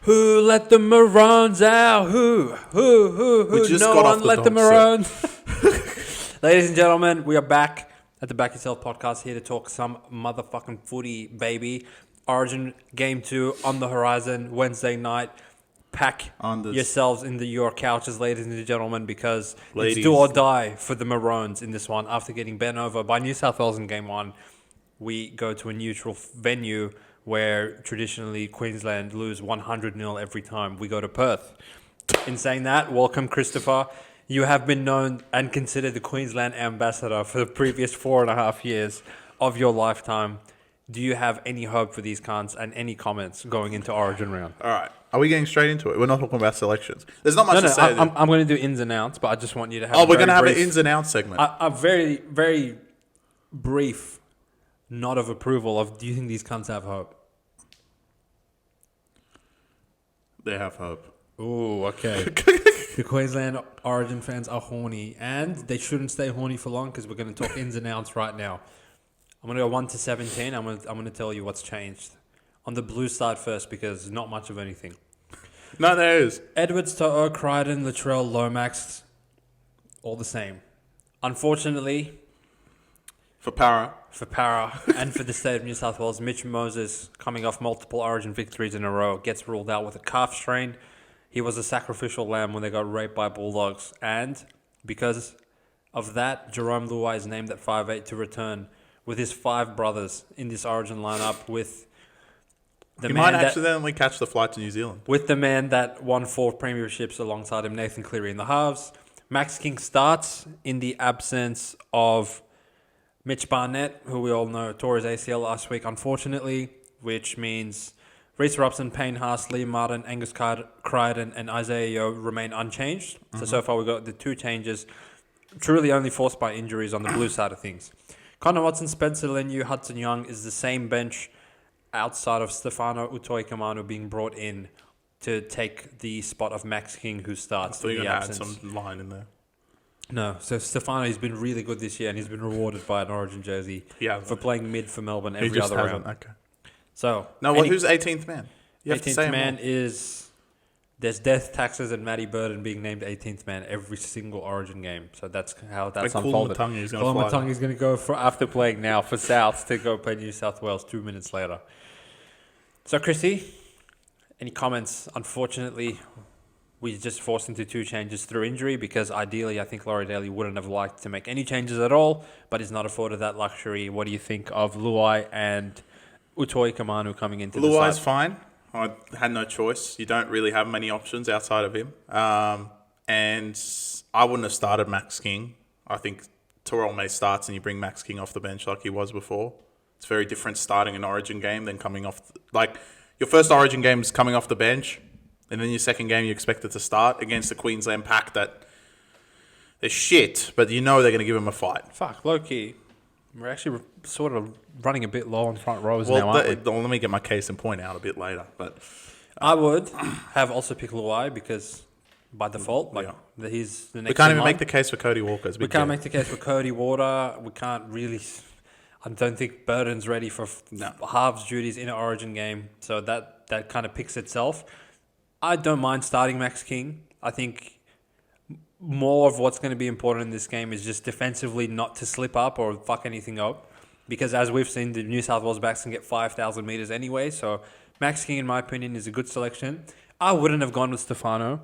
Who let the Maroons out? Who? No one let the Maroons. Ladies and gentlemen, we are back at the Back Yourself Podcast here to talk some motherfucking footy, baby. Origin Game 2 on the horizon, Wednesday night. Pack yourselves into your couches, ladies and gentlemen, because it's do or die for the Maroons in this one. After getting bent over by New South Wales in Game 1, we go to a neutral venue where traditionally Queensland lose 100-0 every time we go to Perth. In saying that, welcome, Christopher. You have been known and considered the Queensland ambassador for the previous 4.5 years of your lifetime. Do you have any hope for these cunts and any comments going into Origin round? All right. Are we getting straight into it? We're not talking about selections. There's not much to say. I'm going to do ins and outs, but I just want you to have we're going to have an ins and outs segment. A very, very brief nod of approval of, do you think these cunts have hope? They have hope. Ooh, okay. The Queensland Origin fans are horny, and they shouldn't stay horny for long because we're going to talk ins and outs right now. I'm going to go 1 to 17. I'm going to tell you what's changed. On the blue side first, because not much of anything. No, there is. Edwards, To'o, Crichton, Latrell, Lomax, all the same. Unfortunately, For Para, and for the state of New South Wales, Mitch Moses, coming off multiple Origin victories in a row, gets ruled out with a calf strain. He was a sacrificial lamb when they got raped by Bulldogs. And because of that, Jarome Luai is named at 5'8" to return with his 5 brothers in this Origin lineup with the he man might accidentally catch the flight to New Zealand. With the man that won 4 premierships alongside him, Nathan Cleary in the halves. Max King starts in the absence of Mitch Barnett, who we all know tore his ACL last week, unfortunately, which means Reece Robson, Payne Haas, Liam Martin, Angus Crichton, and Isaiah Yeo remain unchanged. Mm-hmm. So far we've got the 2 changes, truly only forced by injuries on the blue side of things. Connor Watson, Spencer Leniu, Hudson Young is the same bench outside of Stefano Utoikamanu being brought in to take the spot of Max King, who starts in the absence. Add some line in there. No, so Stefano has been really good this year, and he's been rewarded by an Origin jersey for playing mid for Melbourne every other round. Okay. So who's 18th man? 18th man is there's death, taxes, and Matty Dearden being named 18th man every single Origin game. So that's how that's unfolded. Matangi's going to go after playing now for South to go play New South Wales 2 minutes later. So Chrissy, any comments? Unfortunately, we just forced into 2 changes through injury because ideally I think Laurie Daley wouldn't have liked to make any changes at all, but is not afforded that luxury. What do you think of Luai and Utoikamanu coming into the side? Luai's fine. I had no choice. You don't really have many options outside of him. And I wouldn't have started Max King. I think Terrell May starts and you bring Max King off the bench like he was before. It's very different starting an Origin game than coming off... your first Origin game is coming off the bench, and then your second game you expect it to start against the Queensland pack that they're shit, but you know they're going to give him a fight. Fuck, low-key. We're actually sort of running a bit low on front rows now, aren't we? Let me get my case in point out a bit later. But I would have also picked Luai because by default, he's the next. We can't even make the case for Cody Walker. We can't make the case for Cody Walker. We can't really... I don't think Burden's ready for halves duties in an Origin game, so that kind of picks itself. I don't mind starting Max King. I think more of what's going to be important in this game is just defensively not to slip up or fuck anything up, because as we've seen, the New South Wales backs can get 5,000 metres anyway, so Max King, in my opinion, is a good selection. I wouldn't have gone with Stefano.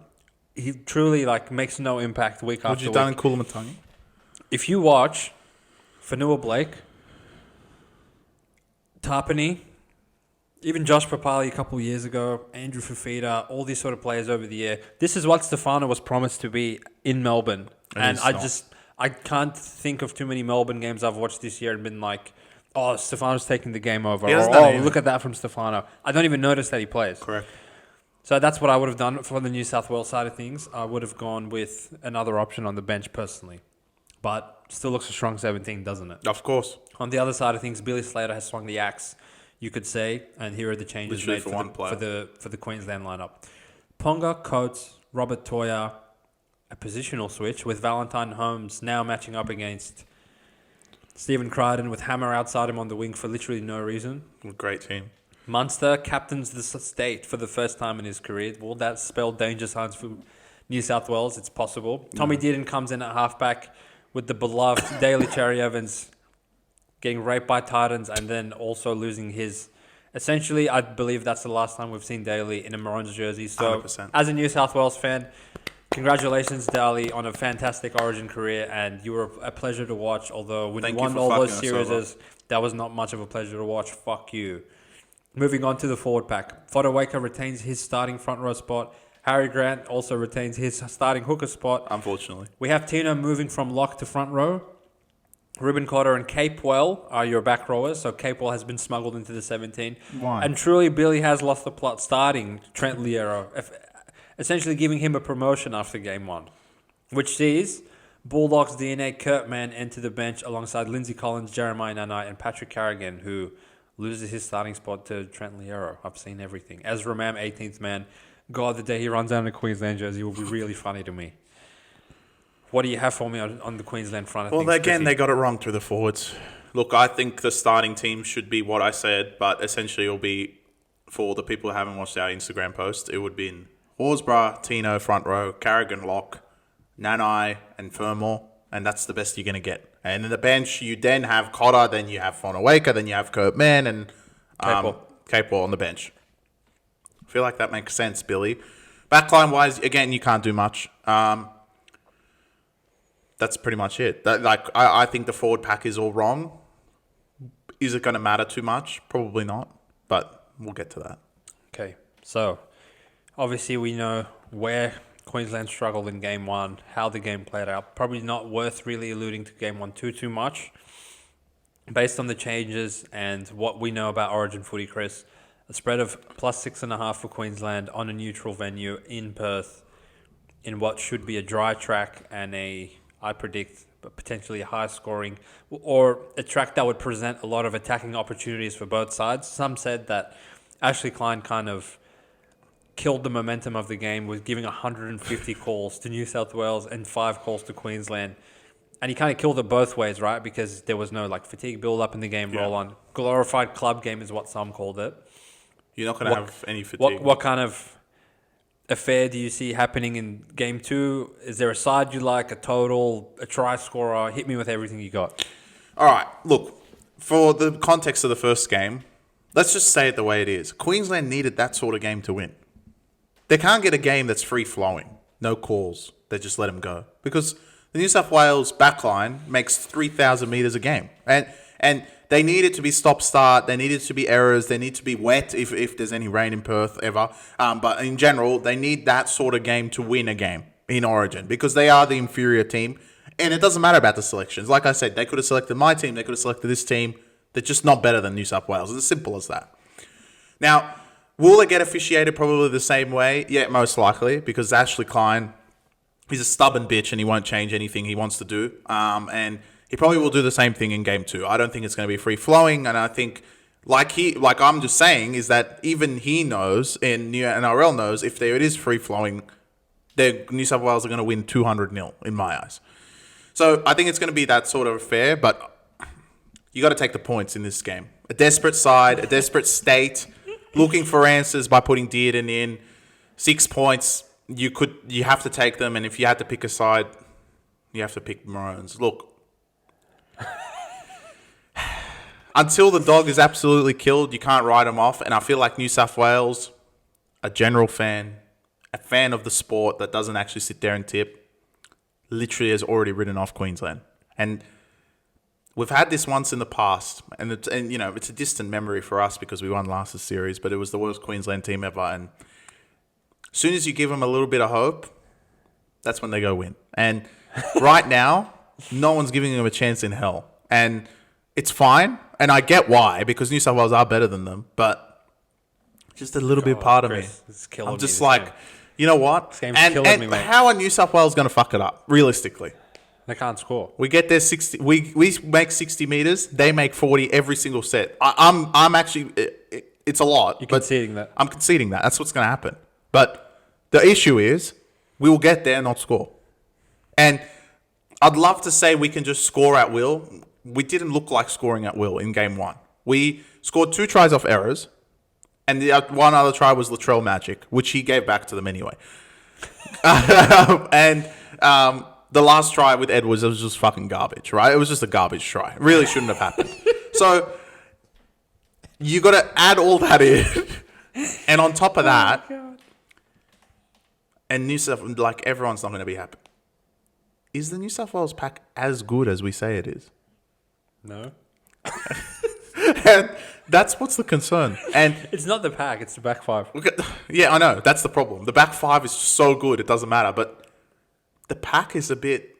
He truly makes no impact week after week. Would you done in Matangi? If you watch Fanua Blake, Tarpany, even Josh Papali a couple of years ago, Andrew Fafita, all these sort of players over the year. This is what Stefano was promised to be in Melbourne. And I can't think of too many Melbourne games I've watched this year and been like, oh, Stefano's taking the game over. Or, look at that from Stefano. I don't even notice that he plays. Correct. So that's what I would have done for the New South Wales side of things. I would have gone with another option on the bench personally. But still looks a strong 17, doesn't it? Of course. On the other side of things, Billy Slater has swung the axe, you could say, and here are the changes made for the Queensland lineup. Ponga, Coates, Robert Toya, a positional switch with Valentine Holmes now matching up against Stephen Crichton with Hammer outside him on the wing for literally no reason. Great team. Munster captains the state for the first time in his career. Will that spell danger signs for New South Wales? It's possible. Tommy Dearden comes in at halfback with the beloved Daly Cherry-Evans getting raped by Titans and then also losing his... Essentially, I believe that's the last time we've seen Daly in a Maroons jersey. So, 100%. As a New South Wales fan, congratulations, Daly, on a fantastic Origin career, and you were a pleasure to watch. Although when you won all those series, that was not much of a pleasure to watch. Fuck you. Moving on to the forward pack. Utoikamanu retains his starting front row spot. Harry Grant also retains his starting hooker spot. Unfortunately. We have Tino moving from lock to front row. Ruben Cotter and Capewell are your back rowers. So Capewell has been smuggled into the 17. Why? And truly, Billy has lost the plot starting Trent Loiero, essentially giving him a promotion after game 1, which sees Bulldogs DNA Kurt Mann enter the bench alongside Lindsay Collins, Jeremiah Nanai, and Patrick Carrigan, who loses his starting spot to Trent Loiero. I've seen everything. Ezra Mam, 18th man. God, the day he runs down a Queensland jersey will be really funny to me. What do you have for me on the Queensland front? Well, again, they got it wrong through the forwards. Look, I think the starting team should be what I said, but essentially it'll be, for the people who haven't watched our Instagram post, it would be in Horsburgh, Tino, front row, Carrigan, lock, Nanai, and Fermor, and that's the best you're going to get. And in the bench, you then have Cotter, then you have Utoikamanu, then you have Kurt Mann, and Capewell on the bench. I feel like that makes sense, Billy. Backline-wise, again, you can't do much. That's pretty much it. I think the forward pack is all wrong. Is it going to matter too much? Probably not, but we'll get to that. Okay, so obviously we know where Queensland struggled in game 1, how the game played out. Probably not worth really alluding to game 1 too much. Based on the changes and what we know about Origin footy, Chris, a spread of +6.5 for Queensland on a neutral venue in Perth in what should be a dry track and I predict, but potentially a high scoring, or a track that would present a lot of attacking opportunities for both sides. Some said that Ashley Klein kind of killed the momentum of the game with giving 150 calls to New South Wales and 5 calls to Queensland. And he kind of killed it both ways, right? Because there was no fatigue build up in the game, roll on. Glorified club game is what some called it. You're not going to have any fatigue. What kind of affair do you see happening in game 2? Is there a side you like, a total, a try scorer? Hit me with everything you got. All right, look, for the context of the first game, let's just say it the way it is. Queensland needed that sort of game to win. They can't get a game that's free-flowing, no calls. They just let them go. Because the New South Wales backline makes 3,000 metres a game. And they need it to be stop-start. They need it to be errors. They need to be wet if there's any rain in Perth ever. But in general, they need that sort of game to win a game in Origin because they are the inferior team. And it doesn't matter about the selections. Like I said, they could have selected my team. They could have selected this team. They're just not better than New South Wales. It's as simple as that. Now, will it get officiated probably the same way? Yeah, most likely, because Ashley Klein, he's a stubborn bitch and he won't change anything he wants to do. And he probably will do the same thing in game 2. I don't think it's going to be free-flowing, and I think, like I'm just saying, is that even he knows, and NRL knows, if it is free-flowing, New South Wales are going to win 200-0 in my eyes. So I think it's going to be that sort of affair, but you got to take the points in this game. A desperate side, a desperate state, looking for answers by putting Dearden in. 6 points, you have to take them, and if you had to pick a side, you have to pick Maroons. Look, until the dog is absolutely killed, you can't write them off. And I feel like New South Wales, a general fan, a fan of the sport that doesn't actually sit there and tip, literally has already written off Queensland. And we've had this once in the past, and it's a distant memory for us because we won last series, but it was the worst Queensland team ever. And as soon as you give them a little bit of hope, that's when they go win. And right now, no one's giving them a chance in hell. And it's fine. And I get why, because New South Wales are better than them, but just a little bit part of Chris, me. I'm just like, game. You know what? This game's killing me, mate. How are New South Wales going to fuck it up, realistically? They can't score. We get there 60. We make 60 meters. They make 40 every single set. I'm actually. It's a lot. You're conceding that. I'm conceding that. That's what's going to happen. But the issue is, we will get there and not score. And I'd love to say we can just score at will. We didn't look like scoring at will in game 1. We scored 2 tries off errors. And the one other try was Latrell Magic, which he gave back to them anyway. And the last try with Edwards, it was just fucking garbage, right? It was just a garbage try. It really shouldn't have happened. So you got to add all that in. And on top of that, and New South, like, everyone's not going to be happy. Is the New South Wales pack as good as we say it is? No. And that's what's the concern. And it's not the pack, it's the back five. Yeah, I know. That's the problem. The back five is so good, it doesn't matter. But the pack is a bit...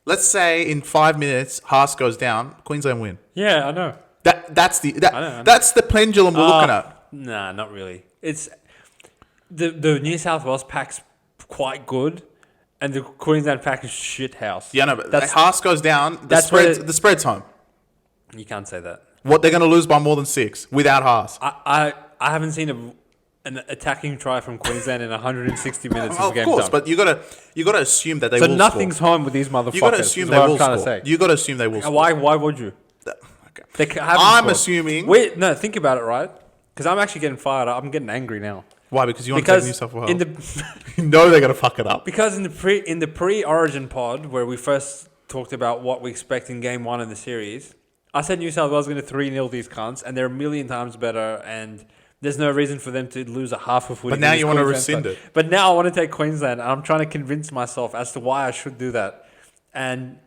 Let's say in 5 minutes, Haas goes down, Queensland win. Yeah, I know. That's the I know. That's the pendulum we're looking at. Nah, not really. It's... The New South Wales pack's quite good, and the Queensland pack is shit house. Yeah, no, but Haas goes down, the spread's home. You can't say that. What, they're going to lose by more than 6 without Haas? I haven't seen an attacking try from Queensland in 160 minutes. Of course, but you got to assume that they will score. So nothing's home with these motherfuckers. You got to assume they will score. You got to assume they will score. Why would you? Okay. I'm assuming. Wait, no, think about it, right? Because I'm actually getting fired up. I'm getting angry now. Why? Because you want to take New South Wales. You know they're going to fuck it up. Because in the pre-Origin pod, where we first talked about what we expect in Game 1 of the series, I said New South Wales going to 3-0 these cunts, and they're a million times better, and there's no reason for them to lose a half a footy. But now you want to rescind it. But now I want to take Queensland, and I'm trying to convince myself as to why I should do that. And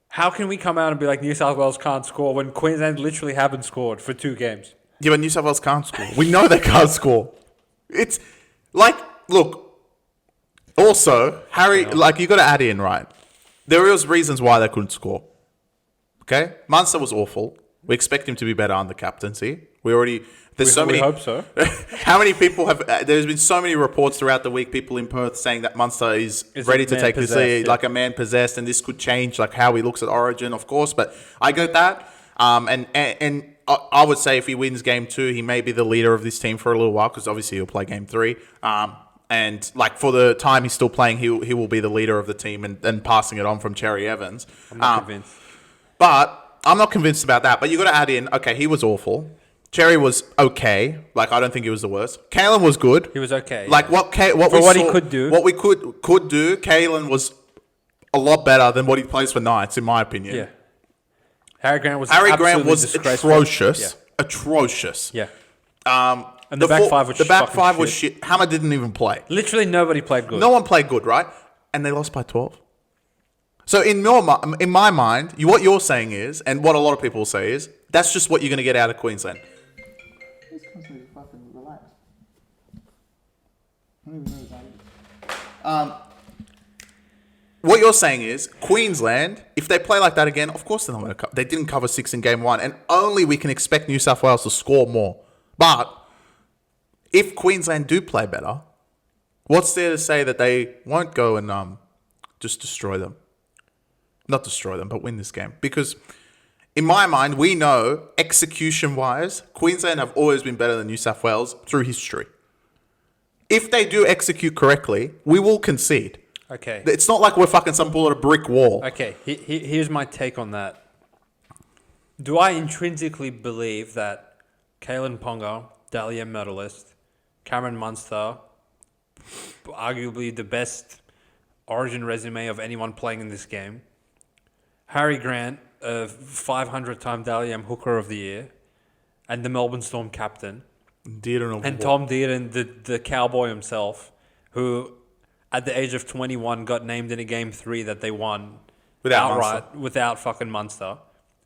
how can we come out and be like, New South Wales can't score when Queensland literally haven't scored for 2 games? Yeah, but New South Wales can't score. We know they can't score. It's like, look, also, Harry, like, you got to add in, right? There was reasons why they couldn't score. Okay? Munster was awful. We expect him to be better under captaincy. We hope so. How many people have... there's been so many reports throughout the week, people in Perth saying that Munster is ready to take this lead, like a man possessed, and this could change like how he looks at Origin, of course. But I get that. And I would say if he wins Game 2, he may be the leader of this team for a little while, because obviously he'll play Game 3. And like for the time he's still playing, he will be the leader of the team and passing it on from Cherry-Evans. I'm not convinced. But I'm not convinced about that. But you got to add in, okay, he was awful. Cherry was okay. Like, I don't think he was the worst. Kalen was good. He was okay. Like, yeah. he could do. What we could do, Kalen was a lot better than what he plays for Knights, in my opinion. Yeah. Harry Grant was atrocious. Yeah. Atrocious. Yeah. And the back five was shit. Hammer didn't even play. Literally nobody played good. No one played good, right? And they lost by 12. So in my mind, what you're saying is, and what a lot of people say is, that's just what you're going to get out of Queensland. He's constantly fucking relaxed. I don't even know his age. What you're saying is, Queensland, if they play like that again, of course they're not going to cover. They didn't cover 6 in Game 1, and only we can expect New South Wales to score more. But if Queensland do play better, what's there to say that they won't go and just destroy them? Not destroy them, but win this game. Because in my mind, we know, execution-wise, Queensland have always been better than New South Wales through history. If they do execute correctly, we will concede. Okay. It's not like we're fucking some bullet a brick wall. Okay, here's my take on that. Do I intrinsically believe that Kalen Ponga, Dally M medalist, Cameron Munster, arguably the best Origin resume of anyone playing in this game, Harry Grant, a 500-time Dally M hooker of the year, and the Melbourne Storm captain, and Tom Dearden, the cowboy himself, who at the age of 21 got named in a Game 3 that they won without fucking Munster,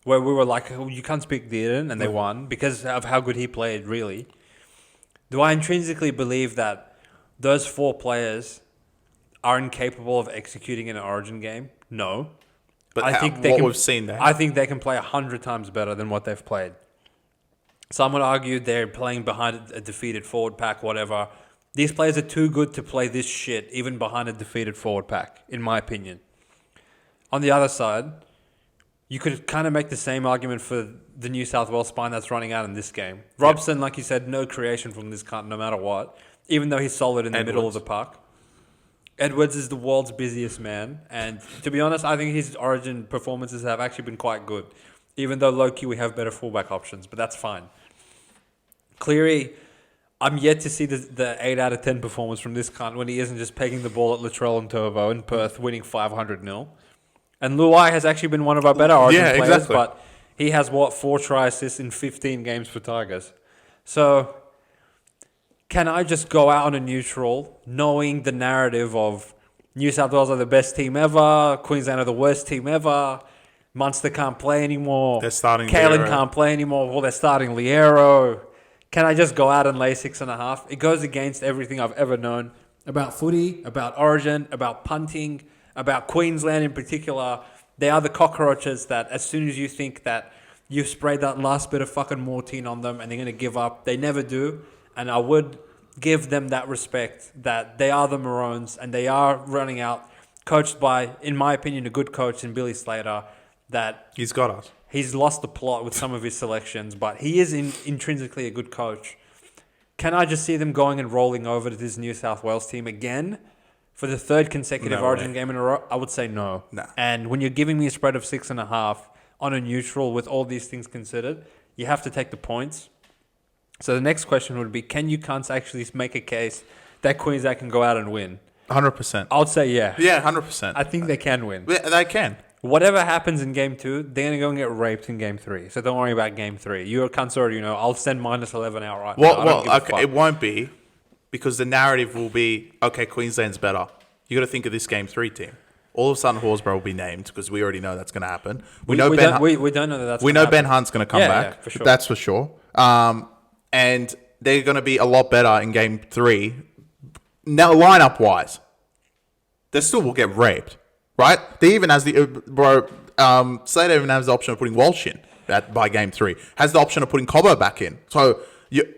where we were like, oh, you can't speak Dearden, and they won because of how good he played, really. Do I intrinsically believe that those 4 players are incapable of executing in an Origin game? No. But I think we've seen there. I think they can play 100 times better than what they've played. Some would argue they're playing behind a defeated forward pack, whatever. These players are too good to play this shit, even behind a defeated forward pack, in my opinion. On the other side, you could kind of make the same argument for the New South Wales spine that's running out in this game. Robson, like you said, no creation from this cunt, no matter what, even though he's solid in the middle of the park. Edwards is the world's busiest man, and to be honest, I think his Origin performances have actually been quite good, even though low-key we have better fullback options, but that's fine. Cleary, I'm yet to see the 8 out of 10 performance from this cunt when he isn't just pegging the ball at Latrell and Turbo in Perth, winning 500-0. And Luai has actually been one of our better Origin players, exactly. But he has, 4 try assists in 15 games for Tigers. So, can I just go out on a neutral, knowing the narrative of New South Wales are the best team ever, Queensland are the worst team ever, Munster can't play anymore, they're starting Kalen can't play anymore, well, they're starting Loiero. Can I just go out and lay 6.5? It goes against everything I've ever known about footy, about Origin, about punting, about Queensland in particular. They are the cockroaches that as soon as you think that you've sprayed that last bit of fucking mortine on them and they're going to give up, they never do. And I would give them that respect that they are the Maroons and they are running out, coached by, in my opinion, a good coach in Billy Slater. That he's got us. He's lost the plot with some of his selections, but he is intrinsically a good coach. Can I just see them going and rolling over to this New South Wales team again for the third consecutive Origin game in a row? I would say no. Nah. And when you're giving me a spread of 6.5 on a neutral with all these things considered, you have to take the points. So the next question would be, can you cunts actually make a case that Queensland can go out and win? 100%. I would say yeah. Yeah, 100%. I think they can win. Yeah, they can. Whatever happens in game 2, they're going to go and get raped in game 3. So don't worry about game 3. You're cunts already, I'll send -11 outright. Well, okay, it won't be because the narrative will be, okay, Queensland's better. You got to think of this game 3 team. All of a sudden, Horsburgh will be named because we already know that's going to happen. We don't know that that's We know Ben Hunt's going to come back. Yeah, for sure. That's for sure. And they're going to be a lot better in game 3. Now, lineup-wise, they still will get raped. Right? They even has Slater even has the option of putting Walsh in by game 3. Has the option of putting Cobbo back in. So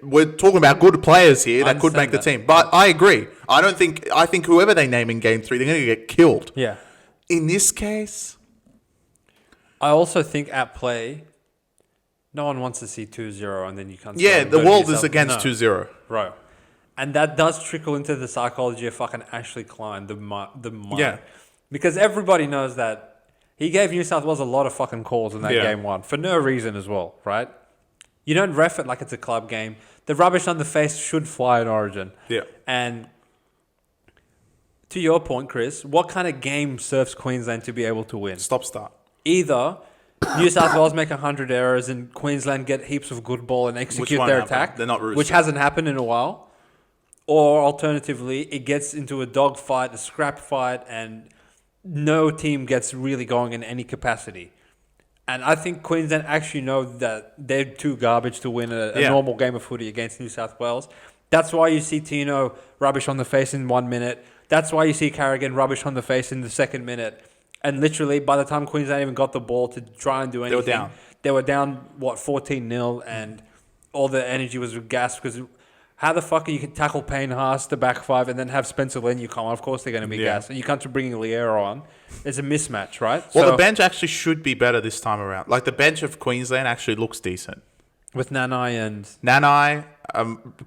we're talking about good players here that could make the team. But I agree. I think whoever they name in game 3, they're going to get killed. Yeah. In this case, I also think at play, no one wants to see 2-0 and then you can't. Yeah, the world is against 2-0. Right. And that does trickle into the psychology of fucking Ashley Klein, the mind. Yeah. Because everybody knows that he gave New South Wales a lot of fucking calls in that game 1 for no reason as well, right? You don't ref it like it's a club game. The rubbish on the face should fly in Origin. Yeah. And to your point, Chris, what kind of game serves Queensland to be able to win? Stop-start. Either New South Wales make 100 errors and Queensland get heaps of good ball and execute their attack, They're not which hasn't happened in a while. Or alternatively, it gets into a dog fight, a scrap fight, and no team gets really going in any capacity. And I think Queensland actually know that they're too garbage to win a normal game of footy against New South Wales. That's why you see Tino rubbish on the face in 1 minute. That's why you see Carrigan rubbish on the face in the 2nd minute. And literally, by the time Queensland even got the ball to try and do anything, they were down 14-0, and all the energy was gassed because how the fuck you can tackle Payne Haas to back 5 and then have Spencer Leniu come on? Of course they're going to be gassed. And you can't bring Loiero on. It's a mismatch, right? Well, the bench actually should be better this time around. Like, the bench of Queensland actually looks decent. With Nanai and...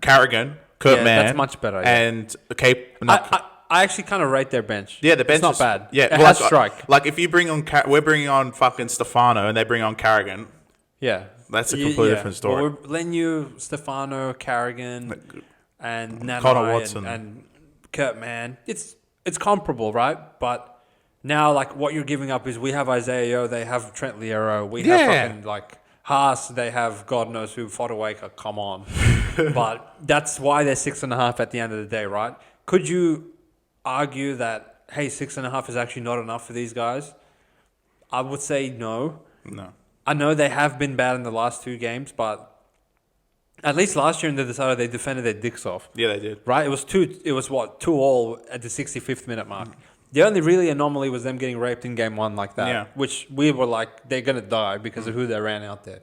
Carrigan, Kurt Mann. That's much better. And Cape... I actually kind of rate their bench. Yeah, the bench is not bad. Yeah, it has strike. Like, if you bring on... we're bringing on fucking Stefano and they bring on Carrigan. Yeah. That's a completely different story. Well, Leniu, Stefano, Carrigan... and Nanai and Kurt Mann. It's comparable, right? But now, like, what you're giving up is we have Isaiah Yeo, they have Trent Loiero, we have fucking, like, Haas, they have God knows who, Fodawaker, come on. But that's why they're 6.5 at the end of the day, right? Could you argue that, hey, 6.5 is actually not enough for these guys? I would say no. No. I know they have been bad in the last 2 games, but at least last year in the decider, they defended their dicks off. Yeah, they did. Right? It was 2-2 at the 65th minute mark. The only really anomaly was them getting raped in game 1 like that, which we were like, they're going to die because of who they ran out there.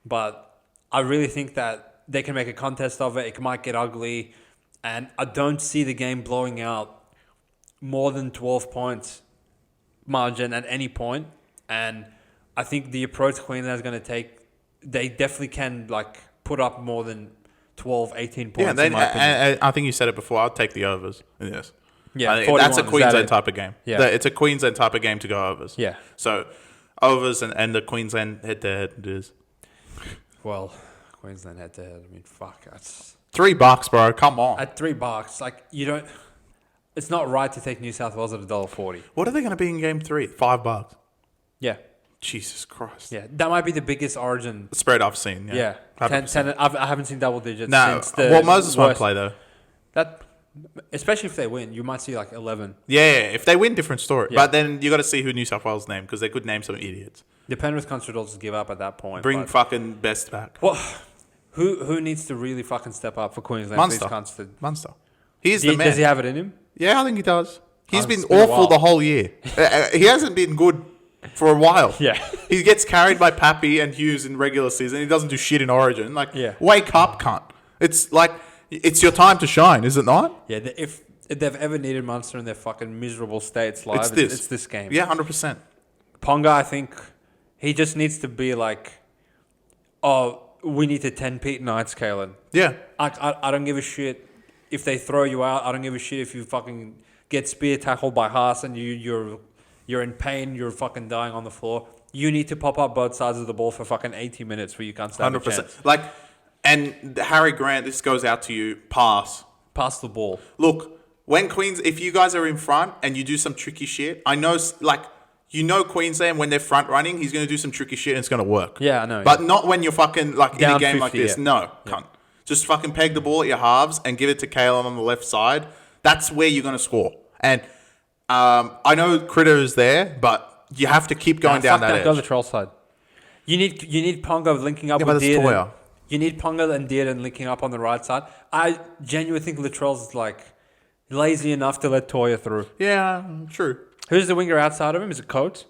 But I really think that they can make a contest of it. It might get ugly. And I don't see the game blowing out more than 12 points margin at any point. And I think the approach Queensland is going to take, they definitely can, like, put up more than 12, 18 points. Yeah, I think you said it before. I'll take the overs in this. Yeah, that's a Queensland type of game. Yeah. It's a Queensland type of game to go overs. Yeah. So, overs and the Queensland head-to-head it is. Well, Queensland head-to-head, I mean, fuck. $3, bro. Come on. At $3, like, you don't... It's not right to take New South Wales at $1.40. What are they going to be in game 3? $5. Yeah. Jesus Christ. Yeah, that might be the biggest Origin spread I've seen. Yeah. 10, I haven't seen double digits since the well, Moses won't play, though. That, especially if they win, you might see like 11. Yeah, if they win, different story. Yeah. But then you got to see who New South Wales name, because they could name some idiots. The Penrith Constitutional just give up at that point. Bring fucking Best back. Well, who needs to really fucking step up for Queensland? Munster. He's the man. Does he have it in him? Yeah, I think he does. He's been awful the whole year. He hasn't been good for a while. Yeah. He gets carried by Pappy and Hughes in regular season. He doesn't do shit in Origin. Like, wake up, cunt. It's like, it's your time to shine, is it not? Yeah, if they've ever needed Munster in their fucking miserable states live, it's this game. Yeah, 100%. Ponga, I think, he just needs to be like, oh, we need to 10 Pete Knights, Kalen. Yeah. I don't give a shit if they throw you out. I don't give a shit if you fucking get spear tackled by Haas and you're in pain, you're fucking dying on the floor. You need to pop up both sides of the ball for fucking 80 minutes where you can't stand 100%. A chance. Like, and Harry Grant, this goes out to you, pass the ball. Look, if you guys are in front and you do some tricky shit, I know, like, Queensland, when they're front running, he's going to do some tricky shit and it's going to work. Yeah, I know. But not when you're fucking, like, down in a game 50, like this. Yeah. No, cunt. Just fucking peg the ball at your halves and give it to Kalen on the left side. That's where you're going to score. And I know Critter is there, but you have to keep going down that edge. Go the troll side. You need Ponga linking up with Dearden. You need Ponga and Dearden linking up on the right side. I genuinely think Latrell's like lazy enough to let Toya through. Yeah, true. Who's the winger outside of him? Is it Coates?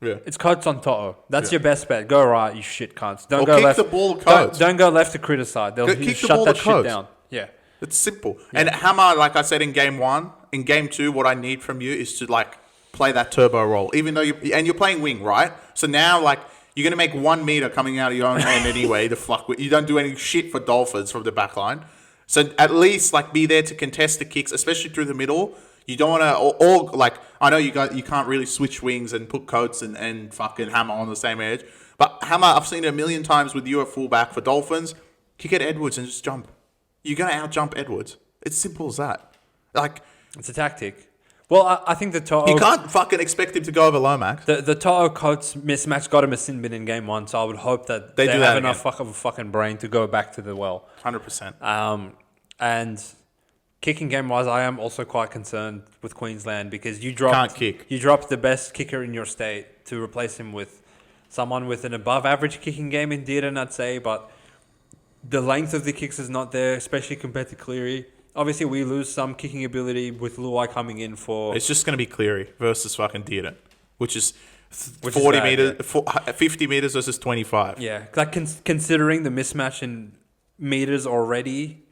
Yeah. It's Coates on Toto. That's your best bet. Go right, you shit cunts. Don't or go kick left. the ball to Coates. Don't go left to Critter side. They'll shut that shit down. Yeah. It's simple. Yeah. And Hammer, like I said in game 1, in game 2, what I need from you is to like play that turbo role. Even though you're playing wing, right? So now like you're gonna make 1 meter coming out of your own hand anyway. You don't do any shit for Dolphins from the back line. So at least like be there to contest the kicks, especially through the middle. You don't want to, or like I know you can't really switch wings and put Coates and fucking Hammer on the same edge. But Hammer, I've seen it a million times with you at fullback for Dolphins. Kick at Edwards and just jump. You're gonna out-jump Edwards. It's simple as that. Like, it's a tactic. Well, I think the Toto... You can't fucking expect him to go over Lomax. The Toto Coates mismatch got him a sin bin in game 1, so I would hope that they have enough fucking brain to go back to the well. 100%. And kicking game-wise, I am also quite concerned with Queensland because you dropped the best kicker in your state to replace him with someone with an above-average kicking game in Dearden, I'd say, but the length of the kicks is not there, especially compared to Cleary. Obviously, we lose some kicking ability with Luai coming in for... It's just going to be Cleary versus fucking Dearden, which is 40 meters, 50 meters versus 25. Yeah, like considering the mismatch in meters already,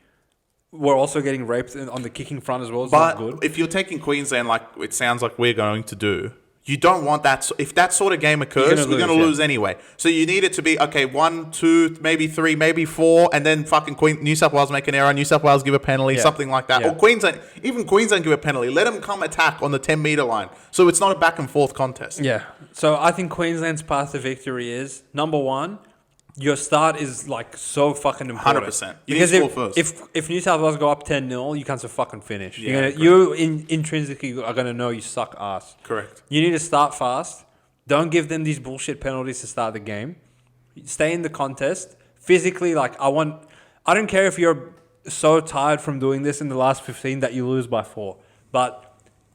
we're also getting raped on the kicking front as well. It's not good. If you're taking Queensland like it sounds like we're going to do, you don't want that. If that sort of game occurs, we're going to lose anyway. So you need it to be, okay, 1, 2, maybe 3, maybe 4, and then fucking New South Wales make an error, New South Wales give a penalty, something like that. Yeah. Or Queensland give a penalty. Let them come attack on the 10-metre line. So it's not a back-and-forth contest. Yeah. So I think Queensland's path to victory is, number 1, your start is like so fucking important. 100%. Because if New South Wales go up 10-0, you can't fucking finish. Yeah, you intrinsically are going to know you suck ass. Correct. You need to start fast. Don't give them these bullshit penalties to start the game. Stay in the contest. Physically, like I don't care if you're so tired from doing this in the last 15 that you lose by 4. But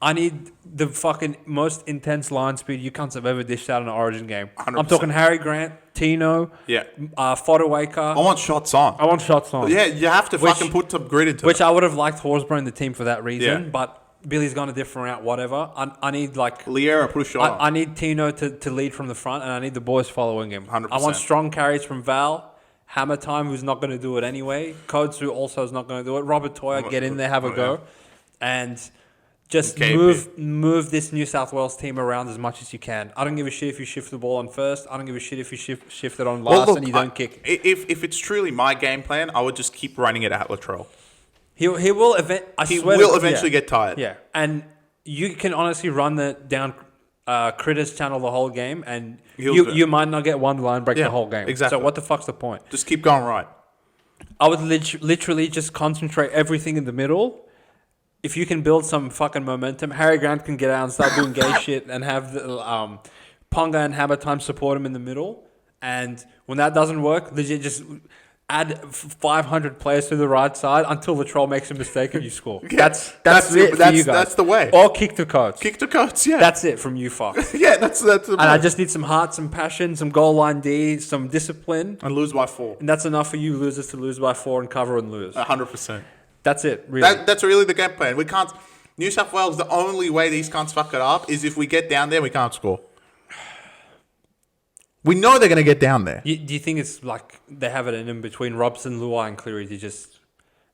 I need the fucking most intense line speed you cunts have ever dished out in an Origin game. 100%. I'm talking Harry Grant, Tino, Fodawaker. I want shots on. Yeah, you have to fucking put some grit into it. Which I would have liked Horsburgh in the team for that reason, but Billy's gone a different route, whatever. I need like... Loiero, put a shot on. I need Tino to lead from the front, and I need the boys following him. 100%. I want strong carries from Val. Hammer Time, who's not going to do it anyway. Codes, who also is not going to do it. Robert Toya, get in there, have a go. And... Just move this New South Wales team around as much as you can. I don't give a shit if you shift the ball on first. I don't give a shit if you shift it on last and you don't kick. If it's truly my game plan, I would just keep running it at Latrell. He will eventually get tired. Yeah, and you can honestly run the down Critters channel the whole game, and you might not get one line break the whole game. Exactly. So what the fuck's the point? Just keep going right. I would literally just concentrate everything in the middle. If you can build some fucking momentum, Harry Grant can get out and start doing gay shit and have the Ponga and Hammer Time support him in the middle. And when that doesn't work, legit just add 500 players to the right side until the troll makes a mistake and you score. Yeah, that's it for you guys. That's the way. Or kick to coach. Kick to coach, yeah. That's it from you, fuck. Yeah, that's the And I just need some heart, some passion, some goal line D, some discipline. And lose by 4. And that's enough for you losers to lose by 4 and cover and lose. 100%. That's it, really. That's really the game plan. We can't... New South Wales, the only way these cunts fuck it up is if we get down there, we can't score. We know they're going to get down there. Do you think it's like they have it in between Robson, Luai and Cleary to just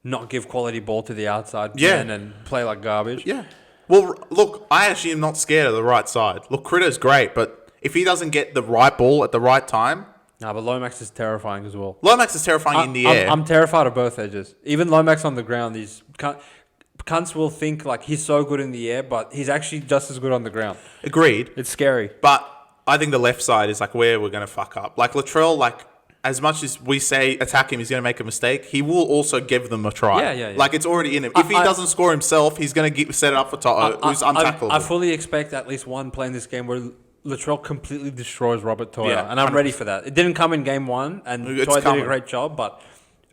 not give quality ball to the outside man and play like garbage? Yeah. Well, look, I actually am not scared of the right side. Look, Critter's great, but if he doesn't get the right ball at the right time... No, but Lomax is terrifying as well. Lomax is terrifying in the air. I'm terrified of both edges. Even Lomax on the ground, these cunts will think like he's so good in the air, but he's actually just as good on the ground. Agreed. It's scary. But I think the left side is like where we're going to fuck up. Like Latrell, like as much as we say attack him, he's going to make a mistake. He will also give them a try. Yeah. Like it's already in him. If he doesn't score himself, he's going to set it up for Toto, who's untackleable. I fully expect at least one play in this game where Latrell completely destroys Robert Toya. Yeah, and I'm ready for that. It didn't come in game 1, and Toya did a great job. But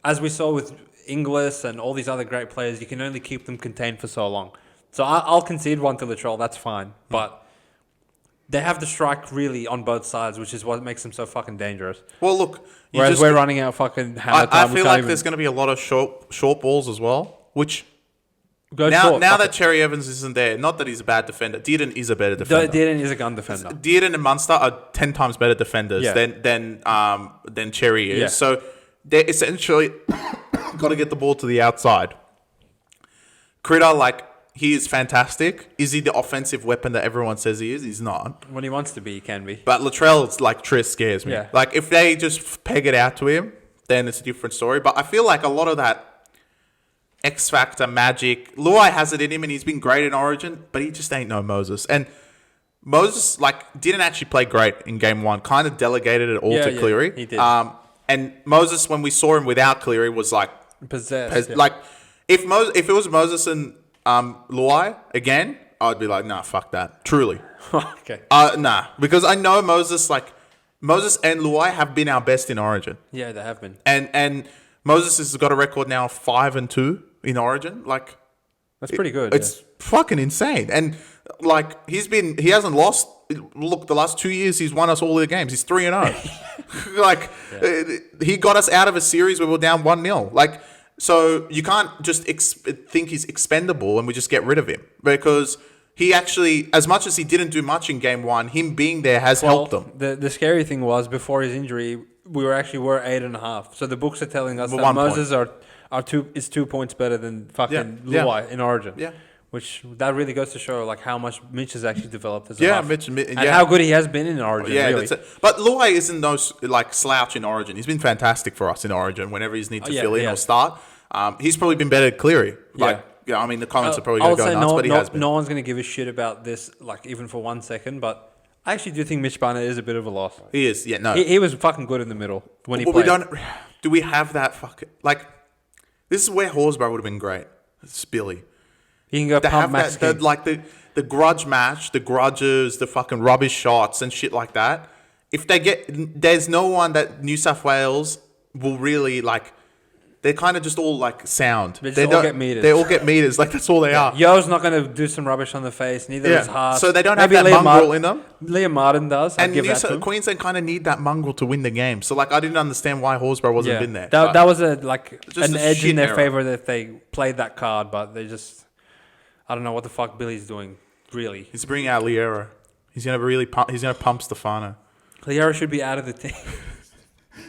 as we saw with Inglis and all these other great players, you can only keep them contained for so long. So I'll concede one to Latrell. That's fine. But they have the strike really on both sides, which is what makes them so fucking dangerous. Well, look. Whereas we're running out fucking hammer time. I feel like there's going to be a lot of short balls as well, which... Now that Cherry-Evans isn't there, not that he's a bad defender. Dearden is a better defender. Dearden is a gun defender. Dearden and Munster are 10 times better defenders than Cherry is. Yeah. So they essentially got to get the ball to the outside. Critter, like, he is fantastic. Is he the offensive weapon that everyone says he is? He's not. When he wants to be, he can be. But Latrell's like Triss scares me. Yeah. Like if they just peg it out to him, then it's a different story. But I feel like a lot of that X Factor magic, Luai has it in him and he's been great in Origin, but he just ain't no Moses. And Moses didn't actually play great in game 1. Kind of delegated it all to Cleary. He did. And Moses, when we saw him without Cleary, was like possessed. Like if it was Moses and Luai again, I'd be like, nah, fuck that. Truly. Okay. Nah, because I know Moses and Luai have been our best in Origin. Yeah, they have been. And Moses has got a record now of 5-2 in Origin. Like that's pretty good. It's fucking insane. And like he hasn't lost. Look, the last 2 years he's won us all the games. He's 3-0. Like he got us out of a series where we were down 1-0. Like so you can't just think he's expendable and we just get rid of him because he actually, as much as he didn't do much in game 1, him being there has helped them. The scary thing was before his injury, we were 8.5. So the books are telling us that Moses is 2 points better than fucking Luai in Origin. Yeah. Which that really goes to show like how much Mitch has actually developed as a half. And how good he has been in Origin. Yeah, really. That's it. But Luai isn't no like slouch in Origin. He's been fantastic for us in Origin whenever he's need to fill in or start. He's probably been better at Cleary. Yeah, I mean the comments are probably going to go nuts, but he has been. No one's going to give a shit about this, like even for 1 second. But I actually do think Mitch Barnett is a bit of a loss. He is. Yeah, no, he was fucking good in the middle when he played. Do we have that fucking like? This is where Horsburgh would have been great. It's Billy. You can go pump Max King. The grudge match, the grudges, the fucking rubbish shots and shit like that. If they get, there's no one that New South Wales will really like. They're kind of just all like sound. They all get meters. They all get meters. Like that's all they are. Yo's not going to do some rubbish on the face. Neither is Hart. So they don't have that mongrel in them. Liam Martin does. And Queensland kind of need that mongrel to win the game. So like I didn't understand why Horsburgh wasn't been there. That was an edge in their favor that they played that card, but they just I don't know what the fuck Billy's doing. Really, he's bringing out Loiero. He's gonna pump Stefano. Loiero should be out of the team.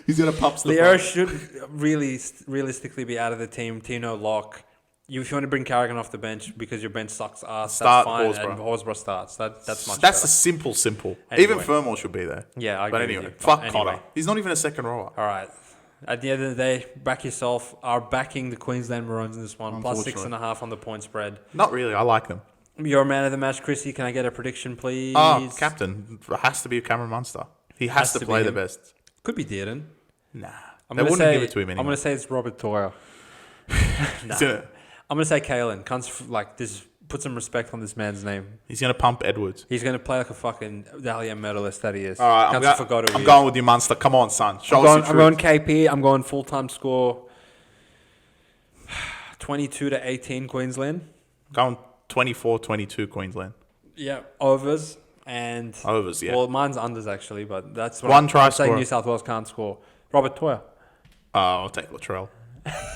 He's going to pump Stefano. Loiero should realistically be out of the team. Tino lock. If you want to bring Carrigan off the bench because your bench sucks ass, that's fine. Horsburgh. And Horsburgh starts. That's much That's better. a simple. Anyway. Even Fermor should be there. Yeah, I agree. But anyway, with you. fuck Cotter. He's not even a second rower. All right. At the end of the day, back yourself. Are backing the Queensland Maroons in this one. Plus 6.5 on the point spread. Not really. I like them. You're a man of the match, Chrissy. Can I get a prediction, please? Oh, captain. It has to be Cameron Munster. He has to play the best. Could be Dearden. Nah. They wouldn't give it to him anyway. I'm going to say it's Robert Toya. I'm going to say Kalen. This. Put some respect on this man's name. He's going to pump Edwards. He's going to play like a fucking Dahlia medalist that he is. All right, I'm going with you, Munster. Come on, son. Show us your truth. I'm going KP. I'm going full-time score 22-18 Queensland. Going 24-22 Queensland. Yeah, overs. And overs, yeah. Well, mine's unders actually, but that's what I'm saying. Scorer. New South Wales can't score. Robert Toya. I'll take Latrell.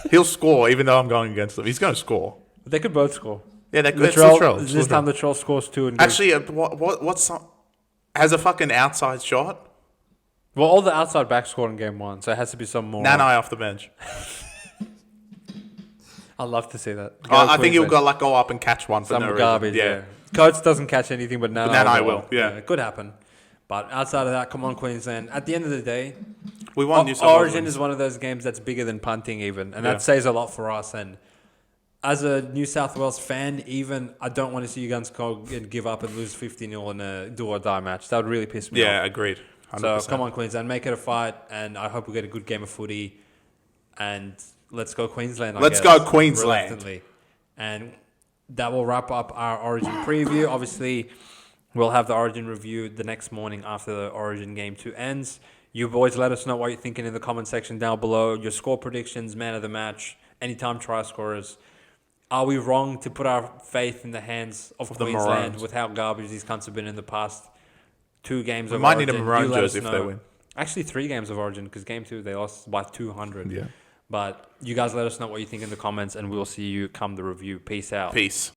He'll score, even though I'm going against him. He's going to score. But they could both score. Yeah, Latrell. This time Latrell scores 2. And actually, what's has a fucking outside shot? Well, all the outside backs scored in game 1, so it has to be some more. Nanai off the bench. I'd love to see that. I think he'll go up and catch one for some no garbage. reason. Yeah. Coates doesn't catch anything, but Nanai will. Yeah, it could happen. But outside of that, come on, Queensland. At the end of the day, we won New South Wales. Origin is one of those games that's bigger than punting, even, and that says a lot for us. And as a New South Wales fan, even I don't want to see you guys go and give up and lose 50-0 in a do or die match. That would really piss me off. Yeah, agreed. 100%. So come on, Queensland, make it a fight, and I hope we get a good game of footy. And let's go Queensland. Let's go Queensland. And that will wrap up our Origin preview. Obviously, we'll have the Origin review the next morning after the Origin Game 2 ends. You boys let us know what you're thinking in the comment section down below. Your score predictions, man of the match, anytime try scorers. Are we wrong to put our faith in the hands of Queensland with how garbage these cunts have been in the past 2 games of Origin? We might need a maroon jersey if they win. Actually, 3 games of Origin, because Game 2 they lost by 200. Yeah. But you guys let us know what you think in the comments, and we'll see you come the review. Peace out. Peace.